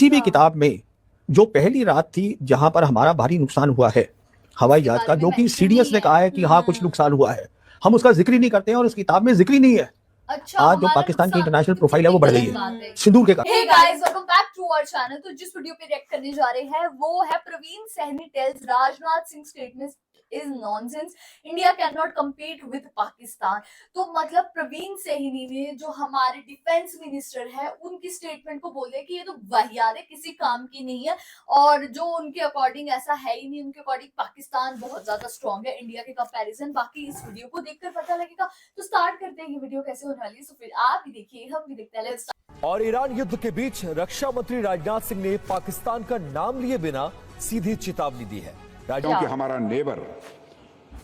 किसी भी किताब में जो पहली रात थी जहां पर हमारा भारी नुकसान हुआ है हवाई जहाज का, जो कि सीडीएस ने कहा है कि हाँ कुछ नुकसान हुआ है, हम उसका जिक्र ही नहीं करते हैं और उस किताब में जिक्र ही नहीं है। अच्छा, आज जो पाकिस्तान की इंटरनेशनल प्रोफाइल है वो बढ़ गई है सिंदूर के कारण। Hey guys, welcome back to our channel. तो जिस वीडियो पे रिएक्ट करने जा रहे हैं वो है Praveen Sahni tells Rajnath Singh statement is nonsense, India can not compete with Pakistan. तो मतलब प्रवीण सहनी ने, जो हमारे डिफेंस मिनिस्टर है, उनकी स्टेटमेंट को बोल दिया कि ये तो वाहियात है, किसी काम की नहीं है, और जो उनके अकॉर्डिंग ऐसा है ही नहीं। उनके अकॉर्डिंग पाकिस्तान बहुत ज्यादा स्ट्रॉन्ग है इंडिया के कंपैरिजन। बाकी इस वीडियो को देखकर पता लगेगा। तो स्टार्ट करते हैं, ये वीडियो कैसे होने वाली है, तो फिर आप भी देखिए, हम भी देखते हैं। Let's start. और ईरान युद्ध के बीच रक्षा मंत्री राजनाथ सिंह ने पाकिस्तान का नाम लिए बिना सीधी चेतावनी दी है। क्योंकि हमारा नेबर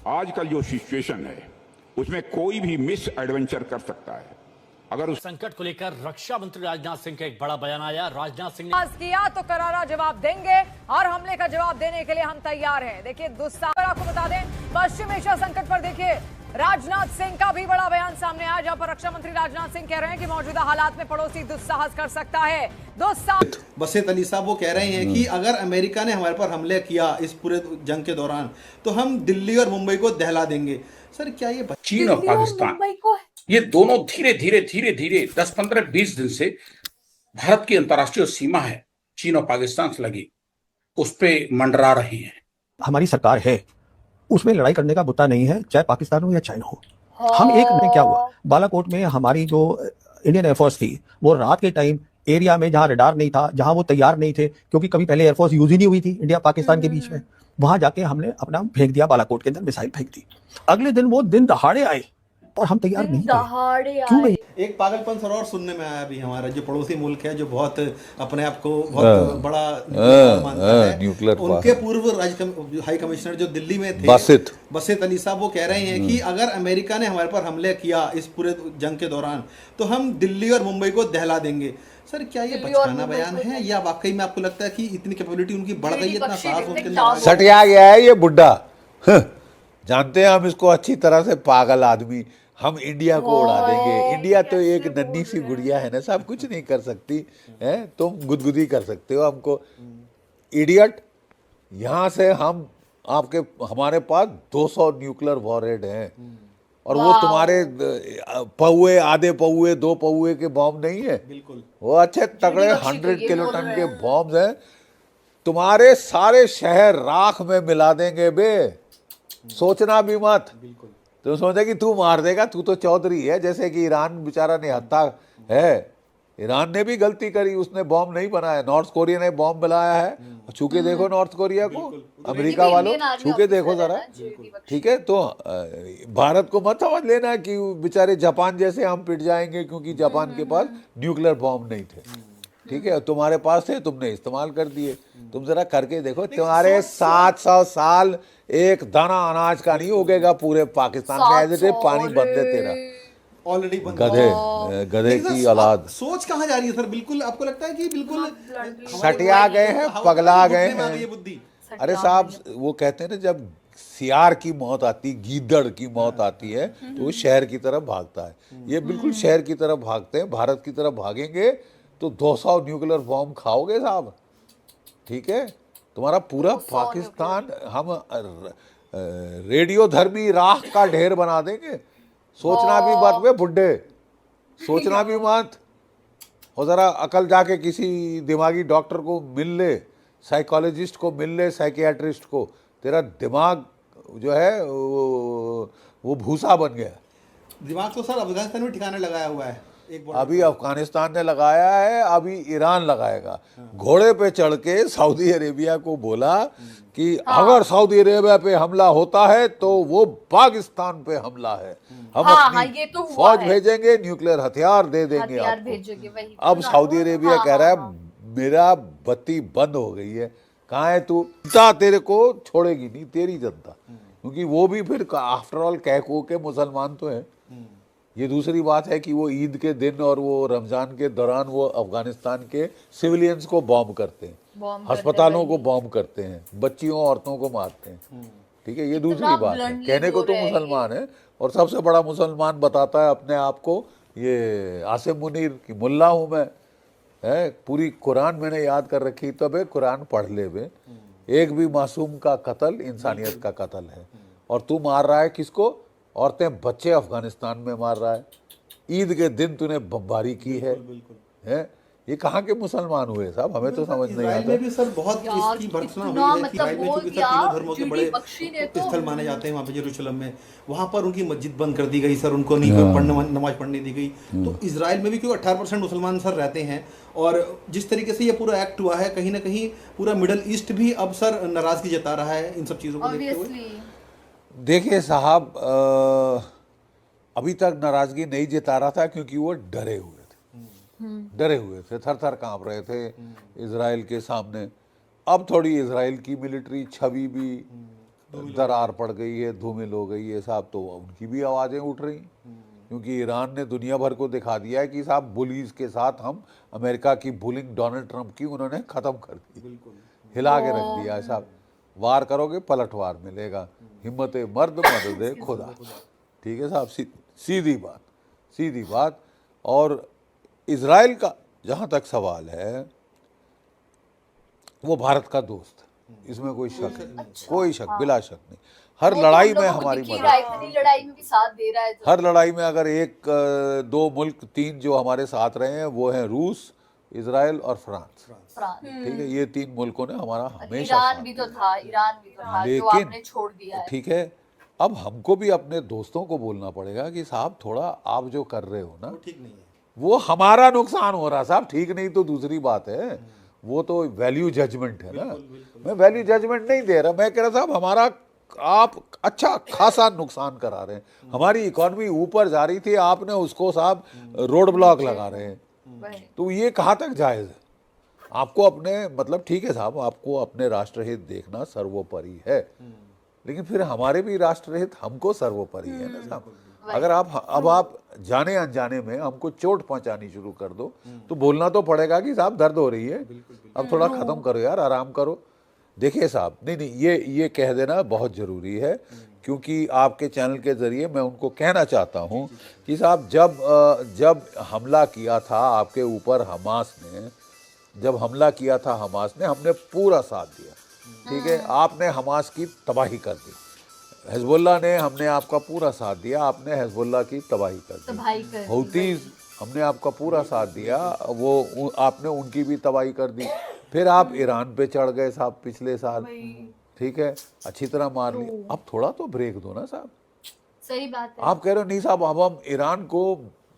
आजकल जो सिचुएशन है उसमें कोई भी मिस एडवेंचर कर सकता है। अगर उस संकट को लेकर रक्षा मंत्री राजनाथ सिंह का एक बड़ा बयान आया। राजनाथ सिंह ने किया तो करारा जवाब देंगे और हमले का जवाब देने के लिए हम तैयार हैं। देखिए दुस्साहस, आपको बता दें पश्चिम एशिया संकट पर देखिए राजनाथ सिंह का भी बड़ा बयान सामने आया, जहां पर रक्षा मंत्री राजनाथ सिंह कह रहे हैं कि मौजूदा हालात में पड़ोसी दुस्साहस कर सकता है। बसीत अली साहब वो कह रहे हैं कि अगर अमेरिका ने हमारे पर हमले किया इस पूरे जंग के दौरान तो हम दिल्ली और मुंबई को दहला देंगे। सर क्या ये चीन और पाकिस्तान ये दोनों धीरे धीरे 10, 15, 20 दिन से भारत की अंतर्राष्ट्रीय सीमा है चीन और पाकिस्तान से लगी, उस पे मंडरा रहे हैं। हमारी सरकार है, उसमें लड़ाई करने का मुद्दा नहीं है, चाहे पाकिस्तान हो या चाइना हो। हम एक में क्या हुआ, बालाकोट में हमारी जो इंडियन एयरफोर्स थी वो रात के टाइम एरिया में जहां रडार नहीं था, जहां वो तैयार नहीं थे, क्योंकि कभी पहले एयरफोर्स यूज ही नहीं हुई थी इंडिया पाकिस्तान के बीच में, वहां जाके हमने अपना फेंक दिया, बालाकोट के अंदर मिसाइल फेंक दी। अगले दिन वो दिन दहाड़े आए और हम तैयार नहीं थे। क्यों नहीं? एक पागलपन सर और सुनने में आया भी, हमारा जो पड़ोसी मुल्क है जो बहुत अपने आप को बहुत बड़ा मानता है, न्यूक्लियर, उनके पूर्व हाई कमिश्नर जो दिल्ली में थे बसीत अली साहब वो कह रहे हैं कि अगर अमेरिका ने हमारे पर हमले किया इस पूरे जंग के दौरान तो हम दिल्ली और मुंबई को दहला देंगे। सर क्या ये बचकाना बयान है या वाकई में आपको लगता है कि इतनी कैपेबिलिटी उनकी बढ़ गई है, इतना साहस उनके अंदर सटिया गया है ये बुड्ढा? जानते हैं हम इसको अच्छी तरह से, पागल आदमी। हम इंडिया को उड़ा देंगे। इंडिया तो एक नन्ही सी गुड़िया है ना साहब, कुछ नहीं कर सकती है। तुम गुदगुदी कर सकते हो हमको, इडियट। यहाँ से हम हमारे पास 200 न्यूक्लियर वॉरहेड हैं और वो तुम्हारे पौए, आधे पौए, 2 पौए के बॉम्ब नहीं है, बिल्कुल वो अच्छे तगड़े 100 किलोटन के बॉम्ब हैं। तुम्हारे सारे शहर राख में मिला देंगे बे, सोचना भी मत। तुम सोचे कि तू मार देगा, तू तो चौधरी है। जैसे कि ईरान बेचारा निहत्था है, ईरान ने भी गलती करी, उसने बॉम्ब नहीं बनाया, नॉर्थ कोरिया ने बॉम्ब बनाया है। छू के देखो नॉर्थ कोरिया को, अमेरिका वालों छू के देखो जरा, ठीक है। तो भारत को मत समझ लेना कि बेचारे जापान जैसे हम पिट जाएंगे क्योंकि जापान के पास न्यूक्लियर बॉम्ब नहीं थे, ठीक है। तुम्हारे पास थे, तुमने इस्तेमाल कर दिए। तुम जरा करके देखो, तुम्हारे 700 साल एक दाना अनाज का नहीं उगेगा पूरे पाकिस्तान में। ऐसे पानी बंद है तेरा ऑलरेडी, गधे की औलाद। सोच कहाँ जा रही है सर? बिल्कुल आपको लगता है कि बिल्कुल सटिया गए हैं, पगला गए हैं। अरे साहब वो कहते हैं ना, जब सियार की मौत आती, गीदड़ की मौत आती है तो वो शहर की तरफ भागता है। ये बिल्कुल शहर की तरफ भागते हैं, भारत की तरफ भागेंगे तो 200 न्यूक्लियर बॉम्ब खाओगे साहब, ठीक है। तुम्हारा पूरा पाकिस्तान हम रेडियो धर्मी राख का ढेर बना देंगे। सोचना भी मत बे बुड्ढे, सोचना भी मत। और ज़रा अकल जाके किसी दिमागी डॉक्टर को मिल ले, साइकोलॉजिस्ट को मिल ले, साइकियाट्रिस्ट को। तेरा दिमाग जो है वो भूसा बन गया। दिमाग तो सर अफगानिस्तान में ठिकाने लगाया हुआ है। अभी अफगानिस्तान ने लगाया है, अभी ईरान लगाएगा। घोड़े पे चढ़ के सऊदी अरेबिया को बोला कि अगर सऊदी अरेबिया पे हमला होता है तो वो पाकिस्तान पे हमला है, हम अपनी फौज भेजेंगे, न्यूक्लियर हथियार दे देंगे आपको। अब सऊदी अरेबिया कह रहा है मेरा बत्ती बंद हो गई है। कहाँ है तू? तेरे को छोड़ेगी नहीं तेरी जनता, क्योंकि वो भी फिर आफ्टर ऑल कह के मुसलमान तो है। ये दूसरी बात है कि वो ईद के दिन और वो रमजान के दौरान वो अफगानिस्तान के सिविलियंस को बॉम्ब करते हैं, अस्पतालों को बॉम्ब करते हैं, बच्चियों औरतों को मारते हैं, ठीक है। ये दूसरी बात है। कहने को तो मुसलमान है, और सबसे बड़ा मुसलमान बताता है अपने आप को ये आसिम मुनीर की मुल्ला हूँ मैं। है। पूरी कुरान मैंने याद कर रखी, तो बे कुरान पढ़ ले बे, एक भी मासूम का कत्ल इंसानियत का कत्ल है। और तू मार रहा है किसको? औरतें बच्चे अफगानिस्तान में मार रहा है। ईद के दिन तूने बमबारी की है। ये कहाँ के मुसलमान हुए साहब? हमें तो समझ नहीं आता। में भी सर बहुत इसकी भर्त्सना हुई है। इजराइल में चूंकि सर तीनों धर्मों के बड़े स्थल माने जाते हैं वहाँ पे यरूशलेम में, वहाँ पर उनकी मस्जिद बंद कर दी गई सर, उनको नहीं नमाज पढ़ने दी गई। तो इजराइल में भी क्योंकि 18% मुसलमान सर रहते हैं, और जिस तरीके से ये पूरा एक्ट हुआ है, कहीं ना कहीं पूरा मिडल ईस्ट भी अब सर नाराजगी जता रहा है इन सब चीज़ों को देखते हुए। देखिए साहब, अभी तक नाराजगी नहीं जता रहा था क्योंकि वो डरे हुए थे, थर थर कांप रहे थे इजराइल के सामने। अब थोड़ी इजराइल की मिलिट्री छवि भी दरार पड़ गई है, धूमिल हो गई है साहब, तो उनकी भी आवाज़ें उठ रही, क्योंकि ईरान ने दुनिया भर को दिखा दिया है कि साहब बुलीज के साथ हम, अमेरिका की बुलिंग डोनाल्ड ट्रंप की उन्होंने ख़त्म कर दी, हिला के रख दिया है साहब। वार करोगे पलटवार मिलेगा, हिम्मत मर्द मदद खुदा। ठीक है साहब, सीधी बात। और इजराइल का जहाँ तक सवाल है, वो भारत का दोस्त, इसमें कोई शक नहीं, कोई शक, बिला शक नहीं। हर लड़ाई में हमारी मदद, लड़ाई में भी साथ दे रहा है। हर लड़ाई में अगर एक दो मुल्क, तीन जो हमारे साथ रहे हैं वो हैं रूस, इजराइल और फ्रांस। ठीक है, ये तीन मुल्कों ने हमारा हमेशा, ईरान भी तो था, जो आपने छोड़ दिया है। ठीक है, अब हमको भी अपने दोस्तों को बोलना पड़ेगा कि साहब थोड़ा आप जो कर रहे हो ना, ठीक नहीं है, वो हमारा नुकसान हो रहा साहब। ठीक नहीं तो दूसरी बात है, वो तो वैल्यू जजमेंट है ना। मैं वैल्यू जजमेंट नहीं दे रहा, मैं कह रहा साहब हमारा आप अच्छा खासा नुकसान करा रहे हैं। हमारी इकॉनमी ऊपर जा रही थी, आपने उसको साहब रोड ब्लॉक लगा रहे हैं, तो ये कहाँ तक जायज़ है? आपको अपने, मतलब ठीक है साहब, आपको अपने राष्ट्रहित देखना सर्वोपरि है, लेकिन फिर हमारे भी राष्ट्रहित हमको सर्वोपरि है ना साहब। अगर आप जाने अनजाने में हमको चोट पहुंचानी शुरू कर दो, तो बोलना तो पड़ेगा कि साहब दर्द हो रही है, अब थोड़ा ख़त्म करो यार, आराम करो। देखिए साहब, नहीं, ये कह देना बहुत ज़रूरी है, क्योंकि आपके चैनल के ज़रिए मैं उनको कहना चाहता हूँ कि साहब जब हमला किया था आपके ऊपर हमास ने, जब हमला किया था हमास ने, हमने पूरा साथ दिया। ठीक है, आपने हमास की तबाही कर दी, हिजबुल्लाह ने, हमने आपका पूरा साथ दिया, आपने हिजबुल्लाह की तबाही कर दी। हौतीज़, हमने आपका पूरा साथ दिया, वो आपने उनकी भी तबाही कर दी। फिर आप ईरान पे चढ़ गए साहब पिछले साल, ठीक है, अच्छी तरह मार ली। अब थोड़ा तो ब्रेक दो ना साहब। सही बात है। आप कह रहे हो नहीं साहब अब हम ईरान को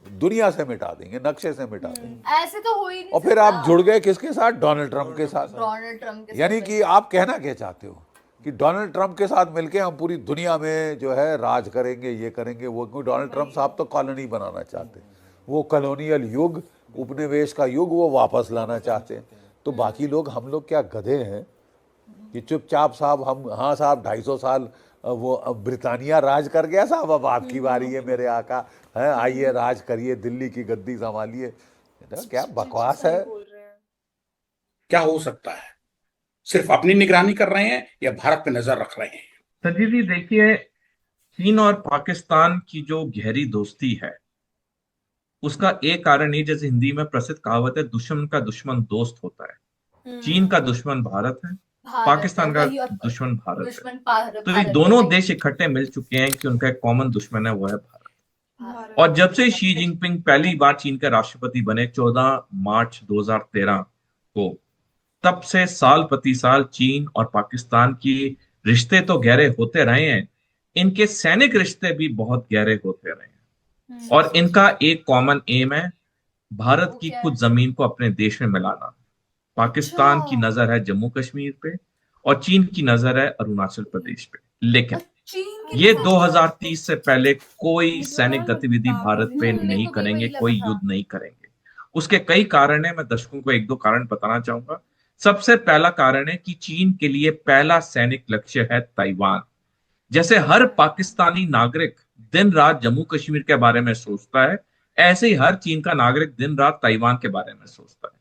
दुनिया से मिटा देंगे, नक्शे से मिटा देंगे, ऐसे तो हो ही नहीं। और फिर आप जुड़ गए किसके साथ? डोनाल्ड ट्रंप के साथ। डोनाल्ड ट्रंप के साथ। यानी कि आप कहना क्या चाहते हो कि डोनाल्ड ट्रंप के साथ मिलके हम पूरी दुनिया में जो है राज करेंगे, ये करेंगे वो? क्यों? डोनाल्ड ट्रंप साहब तो कॉलोनी बनाना चाहते, वो कॉलोनियल युग, उपनिवेश का युग वो वापस लाना चाहते हैं। तो बाकी लोग, हम लोग क्या गधे हैं कि चुपचाप साहब हम, हाँ साहब 250 साल वो ब्रिटानिया राज कर गया साहब, अब आपकी बारी है मेरे आका, है आइए राज करिए, दिल्ली की गद्दी संभालिए। क्या बकवास है। क्या हो सकता है? सिर्फ अपनी निगरानी कर रहे हैं या भारत पे नजर रख रहे हैं? संजीव जी देखिए, चीन और पाकिस्तान की जो गहरी दोस्ती है, उसका एक कारण ही, जैसे हिंदी में प्रसिद्ध कहावत है, दुश्मन का दुश्मन दोस्त होता है। चीन का दुश्मन भारत है, पाकिस्तान का दुश्मन भारत है। तो ये दोनों देश इकट्ठे मिल चुके हैं कि उनका एक कॉमन दुश्मन है, वो है भारत। और जब से शी जिनपिंग पहली बार चीन के राष्ट्रपति बने 14 मार्च 2013 को, तब से साल प्रति साल चीन और पाकिस्तान की रिश्ते तो गहरे होते रहे हैं, इनके सैनिक रिश्ते भी बहुत गहरे होते रहे हैं। और इनका एक कॉमन एम है, भारत की कुछ जमीन को अपने देश में मिलाना। पाकिस्तान की नजर है जम्मू कश्मीर पे और चीन की नजर है अरुणाचल प्रदेश पे। लेकिन ये 2030 से पहले कोई सैनिक गतिविधि भारत पे नहीं करेंगे, कोई युद्ध नहीं करेंगे। उसके कई कारण है, मैं दर्शकों को एक दो कारण बताना चाहूंगा। सबसे पहला कारण है कि चीन के लिए पहला सैनिक लक्ष्य है ताइवान। जैसे हर पाकिस्तानी नागरिक दिन रात जम्मू कश्मीर के बारे में सोचता है, ऐसे ही हर चीन का नागरिक दिन रात ताइवान के बारे में सोचता है।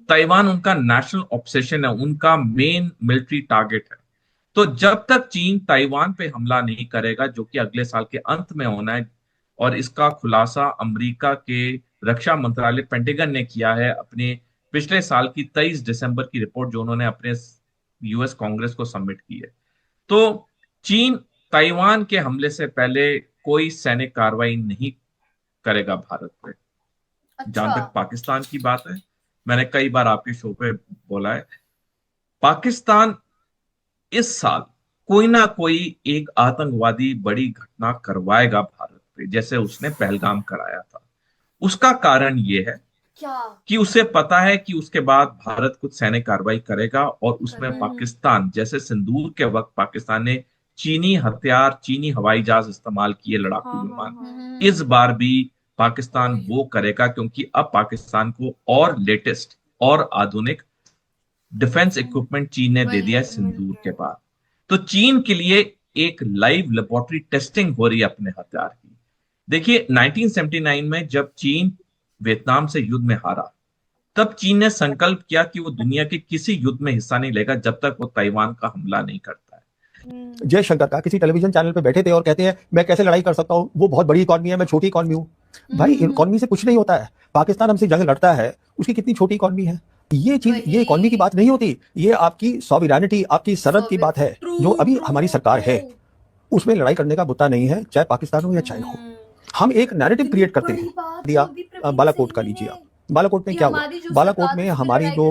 ताइवान उनका नेशनल ऑब्सेशन है, उनका मेन मिलिट्री टारगेट है। तो जब तक चीन ताइवान पे हमला नहीं करेगा, जो कि अगले साल के अंत में होना है, और इसका खुलासा अमेरिका के रक्षा मंत्रालय पेंटागन ने किया है अपने पिछले साल की 23 दिसंबर की रिपोर्ट जो उन्होंने अपने यूएस कांग्रेस को सबमिट की है। तो चीन ताइवान के हमले से पहले कोई सैनिक कार्रवाई नहीं करेगा भारत पे। जहां अच्छा। तक पाकिस्तान की बात है, मैंने कई बार आपके शो पे बोला है, पाकिस्तान इस साल कोई ना कोई एक आतंकवादी बड़ी घटना करवाएगा भारत पे, जैसे उसने पहलगाम कराया था। उसका कारण ये है क्या? कि उसे पता है कि उसके बाद भारत कुछ सैनिक कार्रवाई करेगा, और उसमें पाकिस्तान, जैसे सिंदूर के वक्त पाकिस्तान ने चीनी हथियार, चीनी हवाई जहाज इस्तेमाल किए, लड़ाकू विमान, इस बार भी पाकिस्तान वो करेगा, क्योंकि अब पाकिस्तान को और लेटेस्ट और आधुनिक डिफेंस इक्विपमेंट चीन ने दे दिया है सिंदूर के बाद। तो चीन के लिए एक लाइव लेबोरेटरी टेस्टिंग हो रही है अपने हथियार की। देखिए 1979 में जब चीन वियतनाम से युद्ध में हारा, तब चीन ने संकल्प किया कि वो दुनिया के किसी युद्ध में हिस्सा नहीं लेगा जब तक वो ताइवान का हमला नहीं करता है। जयशंकर का किसी टेलीविजन चैनल पे बैठे थे और कहते हैं मैं कैसे लड़ाई कर सकता हूं, वो बहुत बड़ी इकॉनमी है, मैं छोटी इकॉनमी हूं। भाई इकॉनमी से कुछ नहीं होता है। पाकिस्तान हमसे जंग लड़ता है, उसकी कितनी छोटी इकॉनमी है। ये चीज, ये इकॉनमी की बात नहीं होती, ये आपकी सॉवरेनिटी, आपकी सरहद की बात है। जो अभी हमारी सरकार है उसमें लड़ाई करने का बुता नहीं है, चाहे पाकिस्तान हो या चाइना हो। हम एक नैरेटिव क्रिएट करते हैं। दिया बालाकोट का लीजिए आप, बालाकोट में क्या हुआ? बालाकोट में हमारी जो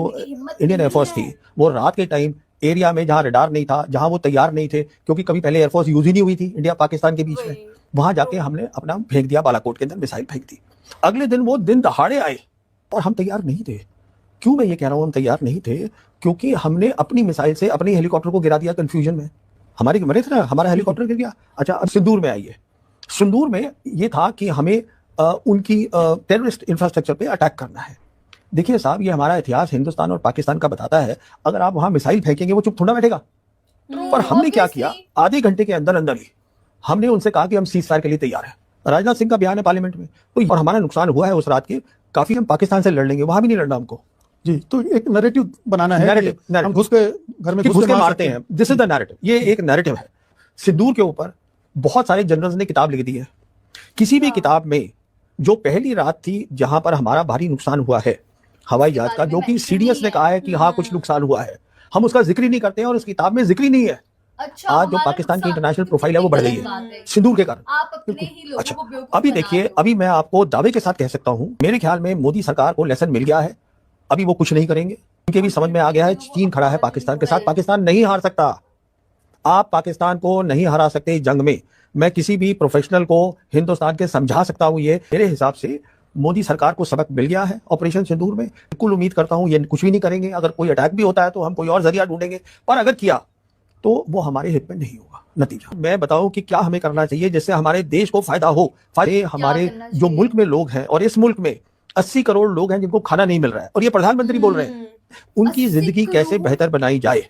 इंडियन एयरफोर्स थी वो रात के टाइम एरिया में जहां रडार नहीं था, जहां वो तैयार नहीं थे, क्योंकि कभी पहले एयरफोर्स यूज ही नहीं हुई थी इंडिया पाकिस्तान के बीच में, वहां जाके हमने अपना फेंक दिया, बालाकोट के अंदर मिसाइल फेंक दी। अगले दिन वो दिन दहाड़े आए और हम तैयार नहीं थे। क्यों मैं ये कह रहा हूं हम तैयार नहीं थे? क्योंकि हमने अपनी मिसाइल से अपने हेलीकॉप्टर को गिरा दिया कंफ्यूजन में। हमारे मरे थे ना, हमारा हेलीकॉप्टर गिर गया। अच्छा, अब सिंदूर में आइए। सिंदूर में ये था कि हमें उनकी टेररिस्ट इंफ्रास्ट्रक्चर पे अटैक करना है। देखिए साहब, ये हमारा इतिहास हिंदुस्तान और पाकिस्तान का बताता है, अगर आप वहां मिसाइल फेंकेंगे वो चुप थोड़ा बैठेगा। पर हमने क्या किया, आधे घंटे के अंदर अंदर ही हमने उनसे कहा कि हम सीज फायर के लिए तैयार हैं। राजनाथ सिंह का बयान है पार्लियामेंट में, तो और हमारा नुकसान हुआ है उस रात के काफी। हम पाकिस्तान से लड़ लेंगे, वहां भी नहीं लड़ना हमको जी। तो एक नैरेटिव बनाना है, नैरेटिव हम घुस के घर में घुस के मारते हैं। दिस इज द नैरेटिव, ये एक नैरेटिव है। सिंदूर के ऊपर बहुत सारे जनरल्स ने किताब लिख दी है। किसी भी किताब में जो पहली रात थी जहां पर हमारा भारी नुकसान हुआ है हवाई जहाज का, जो कि सीडीएस ने कहा है कि हाँ कुछ नुकसान हुआ है, हम उसका जिक्र ही नहीं करते हैं और उस किताब में जिक्र ही नहीं है। अच्छा, आज जो पाकिस्तान की इंटरनेशनल प्रोफाइल है वो बढ़ गई है सिंदूर के कारण। अच्छा, अभी देखिए, अभी मैं आपको दावे के साथ कह सकता हूं, मेरे ख्याल में मोदी सरकार को लेसन मिल गया है। अभी वो कुछ नहीं करेंगे, उनके भी समझ में आ गया है चीन खड़ा है पाकिस्तान के साथ, पाकिस्तान नहीं हार सकता। आप पाकिस्तान को नहीं हरा सकते इस जंग में। मैं किसी भी प्रोफेशनल को हिंदुस्तान के समझा सकता हूं। ये मेरे हिसाब से मोदी सरकार को सबक मिल गया है ऑपरेशन सिंदूर में। बिल्कुल उम्मीद करता हूं ये कुछ भी नहीं करेंगे। अगर कोई अटैक भी होता है तो हम कोई और जरिया ढूंढेंगे, पर अगर किया तो वो हमारे हित में नहीं होगा नतीजा। मैं बताऊं कि क्या हमें करना चाहिए जिससे हमारे देश को फायदा हो। हमारे जो मुल्क में लोग हैं, और इस मुल्क में 80 करोड़ लोग हैं जिनको खाना नहीं मिल रहा है, और ये प्रधानमंत्री बोल रहे हैं, उनकी जिंदगी कैसे बेहतर बनाई जाए।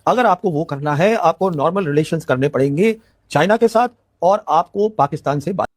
अगर आपको वो करना है, आपको नॉर्मल रिलेशंस करने पड़ेंगे चाइना के साथ, और आपको पाकिस्तान से बात।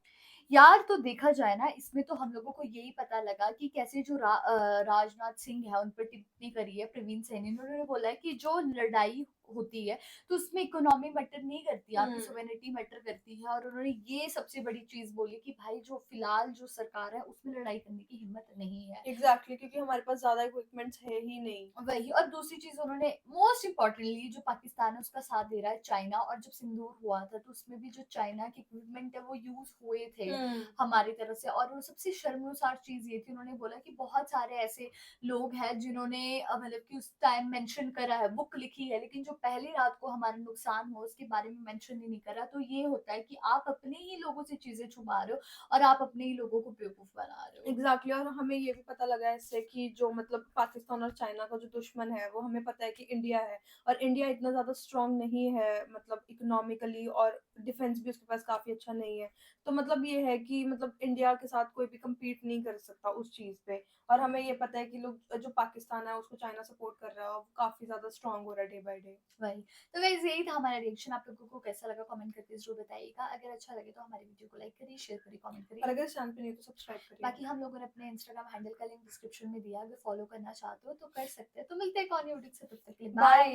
यार, तो देखा जाए ना, इसमें तो हम लोगों को यही पता लगा कि कैसे जो राजनाथ सिंह है उन पर टिप्पणी करी है प्रवीण सैनी ने। उन्होंने बोला है कि जो लड़ाई होती है तो उसमें इकोनॉमी मैटर नहीं करती, आपकी सोवेनिटी मैटर करती है। और उन्होंने ये सबसे बड़ी चीज बोली कि भाई जो फिलहाल जो सरकार है उसमें लड़ाई करने की हिम्मत नहीं है। एग्जैक्टली, क्योंकि हमारे पास ज्यादा इक्विपमेंट्स है ही नहीं। वही, और दूसरी चीज उन्होंने मोस्ट इम्पोर्टेंटली जो पाकिस्तान है उसका साथ दे रहा है चाइना। और जब सिंदूर हुआ था तो उसमें भी जो चाइना के इक्विपमेंट है वो यूज हुए थे हमारी तरफ से। और वो सबसे शर्मसार चीज ये थी, उन्होंने बोला कि बहुत सारे ऐसे लोग हैं जिन्होंने मतलब कि उस टाइम मेंशन करा है, बुक लिखी है, लेकिन जो पहली रात को हमारा नुकसान हो उसके बारे में मेंशन ही नहीं करा। तो ये होता है कि आप अपने ही लोगों से चीजें छुपा रहे हो और आप अपने ही लोगों को बेवकूफ बना रहे हो। एग्जैक्टली, और हमें ये भी पता लगा इससे कि जो मतलब पाकिस्तान और चाइना का जो दुश्मन है वो हमें पता है कि इंडिया है, और इंडिया इतना ज्यादा स्ट्रांग नहीं है मतलब इकोनॉमिकली, और डिफेंस भी उसके पास काफी अच्छा नहीं है। तो मतलब ये है कि मतलब इंडिया के साथ कोई भी कम्पीट नहीं कर सकता उस चीज पे। और हमें ये पता है कि लोग जो पाकिस्तान है उसको चाइना सपोर्ट कर रहा है और वो काफी ज्यादा स्ट्रांग हो रहा है डे बाय डे। वही, तो गाइस यही था हमारा रिएक्शन। आप लोगों को कैसा लगा कमेंट करके जरूर बताइएगा। अगर अच्छा लगे तो हमारे वीडियो को लाइक करिए, शेयर करिए, कमेंट करिए, और अगर चैनल पे नहीं तो सब्सक्राइब करिए। बाकी हम लोगों ने अपने इंस्टाग्राम हैंडल का लिंक डिस्क्रिप्शन में दिया, अगर फॉलो करना चाहते हो तो कर सकते हैं। तो मिलते हैं एक और वीडियो से, तब तक के लिए बाय।